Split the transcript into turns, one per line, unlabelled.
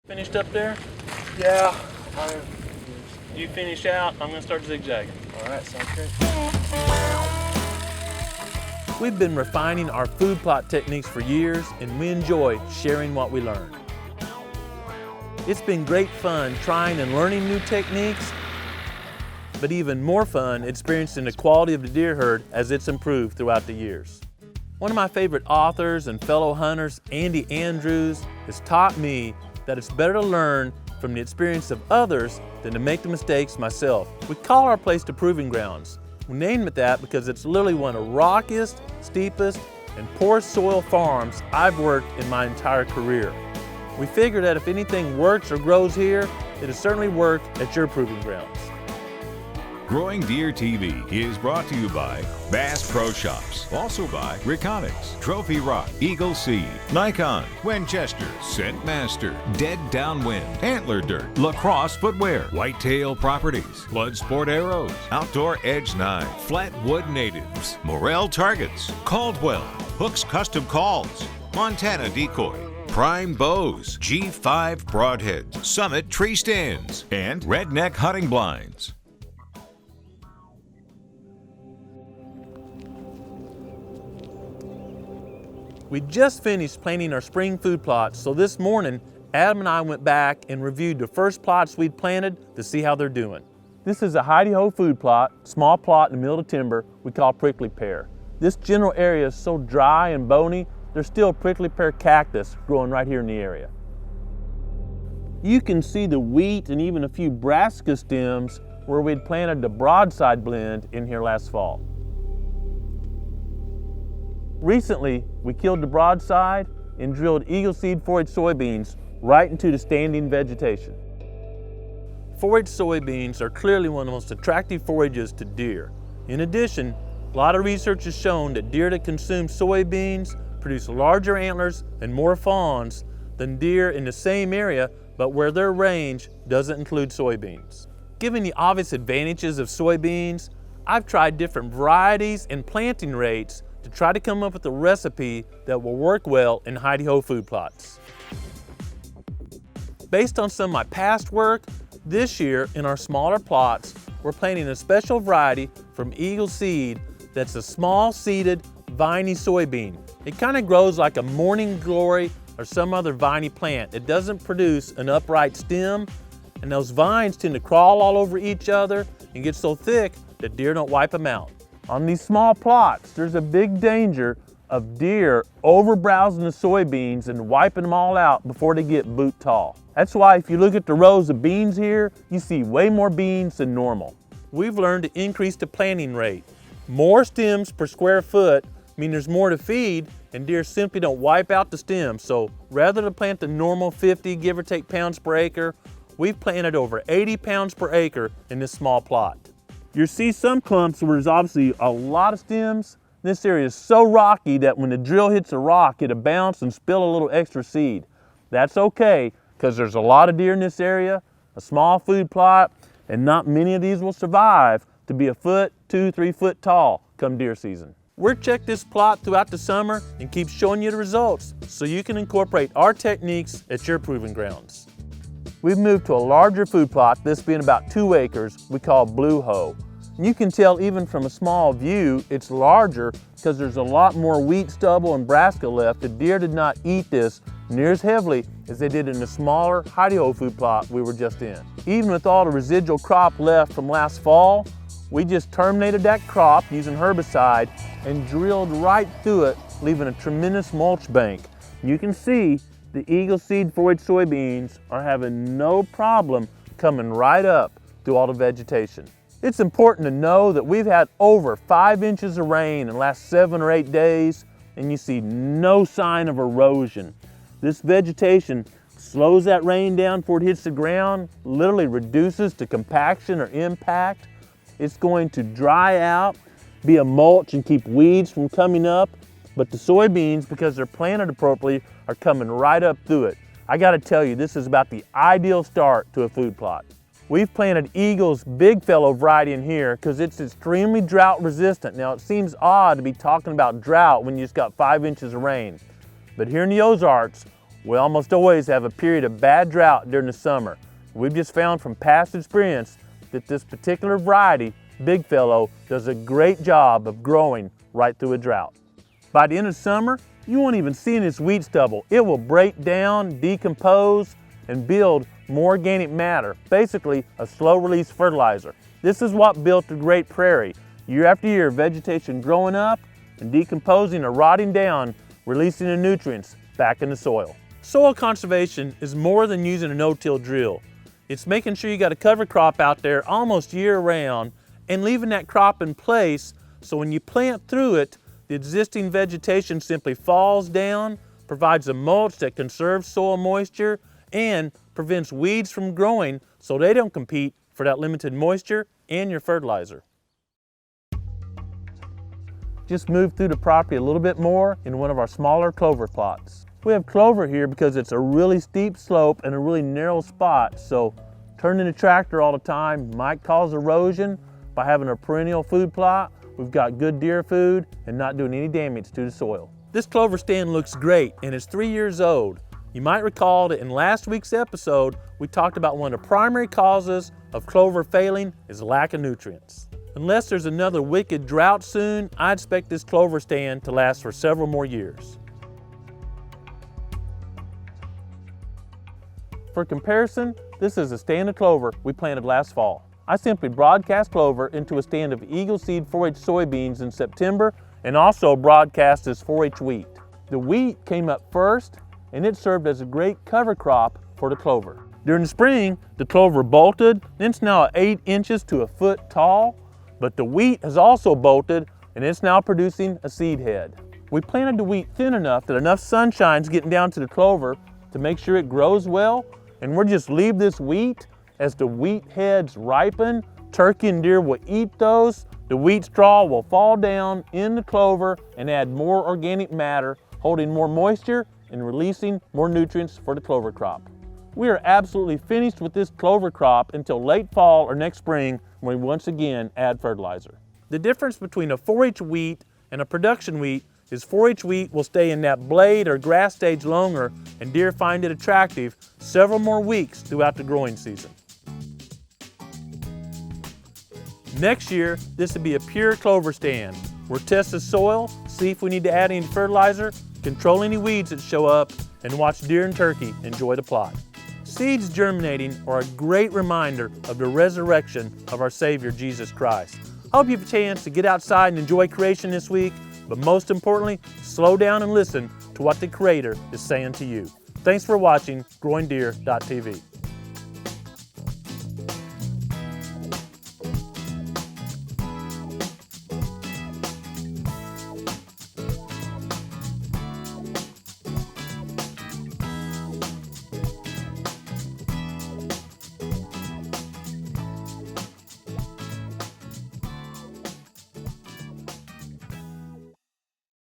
Finished up there?
Yeah.
You finish out, I'm gonna start zigzagging.
All right, sounds good.
We've been refining our food plot techniques for years, and we enjoy sharing what we learn. It's been great fun trying and learning new techniques, but even more fun experiencing the quality of the deer herd as it's improved throughout the years. One of my favorite authors and fellow hunters, Andy Andrews, has taught me that it's better to learn from the experience of others than to make the mistakes myself. We call our place the Proving Grounds. We named it that because it's literally one of the rockiest, steepest, and poorest soil farms I've worked in my entire career. We figure that if anything works or grows here, it'll certainly work at your Proving Grounds.
GrowingDeer.tv is brought to you by Bass Pro Shops, also by Reconics, Trophy Rock, Eagle Seed, Nikon, Winchester, Scent Master, Dead Downwind, Antler Dirt, Lacrosse Footwear, Whitetail Properties, Blood Sport Arrows, Outdoor Edge Knives, Flatwood Natives, Morel Targets, Caldwell, Hooks Custom Calls, Montana Decoy, Prime Bows, G5 Broadheads, Summit Tree Stands, and Redneck Hunting Blinds.
We just finished planting our spring food plots, so this morning, Adam and I went back and reviewed the first plots we'd planted to see how they're doing. This is a hidey-ho food plot, small plot in the middle of timber we call prickly pear. This general area is so dry and bony, there's still prickly pear cactus growing right here in the area. You can see the wheat and even a few brassica stems where we'd planted the broadside blend in here last fall. Recently, we killed the broadside and drilled Eagle Seed forage soybeans right into the standing vegetation. Forage soybeans are clearly one of the most attractive forages to deer. In addition, a lot of research has shown that deer that consume soybeans produce larger antlers and more fawns than deer in the same area, but where their range doesn't include soybeans. Given the obvious advantages of soybeans, I've tried different varieties and planting rates to try to come up with a recipe that will work well in hidey-ho food plots. Based on some of my past work, this year in our smaller plots, we're planting a special variety from Eagle Seed that's a small seeded viney soybean. It kind of grows like a morning glory or some other viney plant. It doesn't produce an upright stem, and those vines tend to crawl all over each other and get so thick that deer don't wipe them out. On these small plots, there's a big danger of deer over-browsing the soybeans and wiping them all out before they get boot tall. That's why if you look at the rows of beans here, you see way more beans than normal. We've learned to increase the planting rate. More stems per square foot mean there's more to feed, and deer simply don't wipe out the stems. So rather than plant the normal 50, give or take, pounds per acre, we've planted over 80 pounds per acre in this small plot. You'll see some clumps where there's obviously a lot of stems. This area is so rocky that when the drill hits a rock, it'll bounce and spill a little extra seed. That's okay, because there's a lot of deer in this area, a small food plot, and not many of these will survive to be a foot, 2-3 foot tall come deer season. We'll check this plot throughout the summer and keep showing you the results so you can incorporate our techniques at your proving grounds. We've moved to a larger food plot, this being about 2 acres, we call Blue Hoe. You can tell even from a small view it's larger because there's a lot more wheat stubble and brassica left. The deer did not eat this near as heavily as they did in the smaller hidey-ho food plot we were just in. Even with all the residual crop left from last fall, we just terminated that crop using herbicide and drilled right through it, leaving a tremendous mulch bank. You can see the Eagle Seed forage soybeans are having no problem coming right up through all the vegetation. It's important to know that we've had over 5 inches of rain in the last 7 or 8 days, and you see no sign of erosion. This vegetation slows that rain down before it hits the ground, literally reduces the compaction or impact. It's going to dry out, be a mulch and keep weeds from coming up, but the soybeans, because they're planted appropriately, are coming right up through it. I gotta tell you, this is about the ideal start to a food plot. We've planted Eagle's big fellow variety in here because it's extremely drought resistant. Now it seems odd to be talking about drought when you just got 5 inches of rain. But here in the Ozarks, We almost always have a period of bad drought during the summer. We've just found from past experience that this particular variety, Big Fellow, does a great job of growing right through a drought. By the end of summer, you won't even see this wheat stubble. It will break down, decompose, and build more organic matter, basically a slow-release fertilizer. This is what built the Great Prairie. Year after year, vegetation growing up and decomposing or rotting down, releasing the nutrients back in the soil. Soil conservation is more than using a no-till drill. It's making sure you got a cover crop out there almost year-round and leaving that crop in place so when you plant through it, the existing vegetation simply falls down, provides a mulch that conserves soil moisture, and prevents weeds from growing so they don't compete for that limited moisture and your fertilizer. Just move through the property a little bit more in one of our smaller clover plots. We have clover here because it's a really steep slope and a really narrow spot, so turning the tractor all the time might cause erosion. By having a perennial food plot, we've got good deer food and not doing any damage to the soil. This clover stand looks great and it's 3 years old. You might recall that in last week's episode, we talked about one of the primary causes of clover failing is lack of nutrients. Unless there's another wicked drought soon, I expect this clover stand to last for several more years. For comparison, this is a stand of clover we planted last fall. I simply broadcast clover into a stand of Eagle Seed Forage Soybeans in September and also broadcast as forage wheat. The wheat came up first and it served as a great cover crop for the clover. During the spring, the clover bolted, and it's now 8 inches to a foot tall, but the wheat has also bolted and it's now producing a seed head. We planted the wheat thin enough that enough sunshine's getting down to the clover to make sure it grows well, and we'll just leave this wheat. As the wheat heads ripen, turkey and deer will eat those. The wheat straw will fall down in the clover and add more organic matter, holding more moisture and releasing more nutrients for the clover crop. We are absolutely finished with this clover crop until late fall or next spring when we once again add fertilizer. The difference between a 4-H wheat and a production wheat is 4-H wheat will stay in that blade or grass stage longer and deer find it attractive several more weeks throughout the growing season. Next year, this will be a pure clover stand. We'll test the soil, see if we need to add any fertilizer, control any weeds that show up, and watch deer and turkey enjoy the plot. Seeds germinating are a great reminder of the resurrection of our Savior, Jesus Christ. I hope you have a chance to get outside and enjoy creation this week, but most importantly, slow down and listen to what the Creator is saying to you. Thanks for watching GrowingDeer.tv.